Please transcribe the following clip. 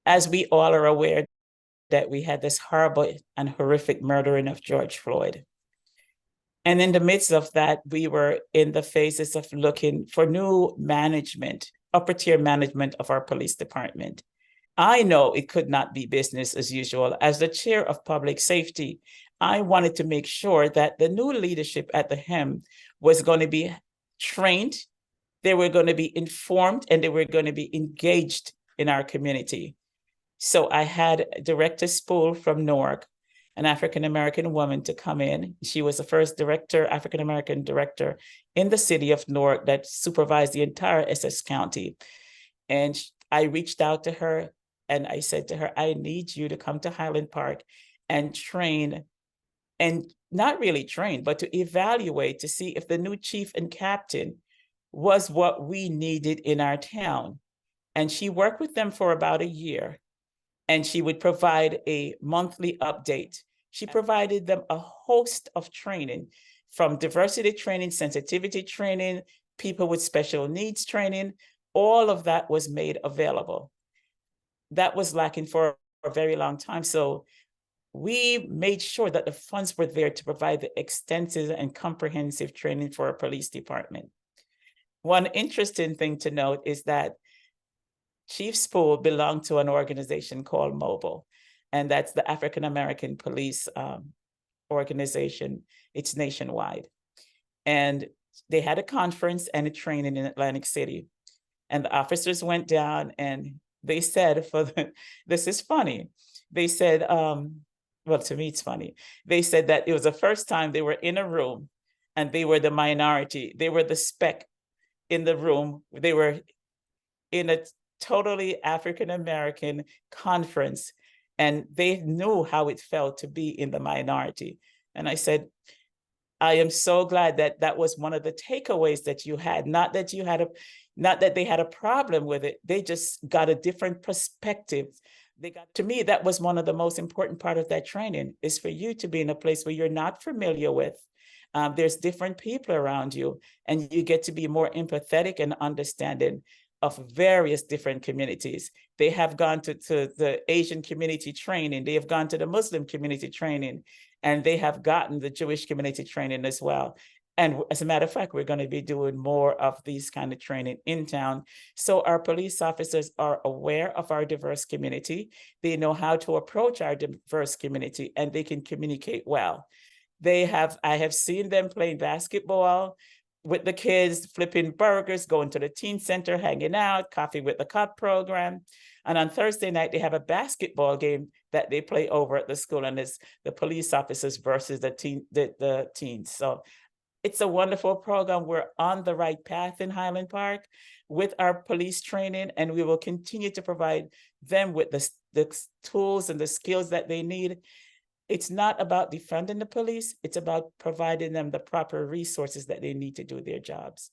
As we all are aware that we had this horrible and horrific murdering of George Floyd. And in the midst of that, we were in the phases of looking for new management, upper tier management of our police department. I know it could not be business as usual. As the chair of public safety, I wanted to make sure that the new leadership at the helm was going to be trained, they were going to be informed, and they were going to be engaged in our community. So I had Director Spool from Newark, an African-American woman, to come in. She was the first African-American director in the city of Newark that supervised the entire Essex County. And I reached out to her and I said to her, I need you to come to Highland Park and train, and not really train, but to evaluate to see if the new chief and captain was what we needed in our town. And she worked with them for about a year, and she would provide a monthly update. She provided them a host of training, from diversity training, sensitivity training, people with special needs training. All of that was made available. That was lacking for a very long time. So we made sure that the funds were there to provide the extensive and comprehensive training for our police department. One interesting thing to note is that Chief Spool belonged to an organization called Mobile, and that's the African American Police organization. It's nationwide. And they had a conference and a training in Atlantic City. And the officers went down and they said, this is funny. They said, well, to me, it's funny. They said that it was the first time they were in a room and they were the minority. They were the speck in the room. They were in a totally African-American conference, and they knew how it felt to be in the minority. And I said, I am so glad that that was one of the takeaways that you had, not that they had a problem with it. They just got a different perspective. To me, that was one of the most important part of that training, is for you to be in a place where you're not familiar with. There's different people around you, and you get to be more empathetic and understanding of various different communities. They have gone to the Asian community training, they have gone to the Muslim community training, and they have gotten the Jewish community training as well. And as a matter of fact, we're going to be doing more of these kind of training in town. So our police officers are aware of our diverse community. They know how to approach our diverse community, and they can communicate well. I have seen them playing basketball with the kids, flipping burgers, going to the teen center, hanging out, coffee with the cup program. And on Thursday night, they have a basketball game that they play over at the school, and it's the police officers versus the teens. So it's a wonderful program. We're on the right path in Highland Park with our police training, and we will continue to provide them with the tools and the skills that they need. It's not about defunding the police, it's about providing them the proper resources that they need to do their jobs.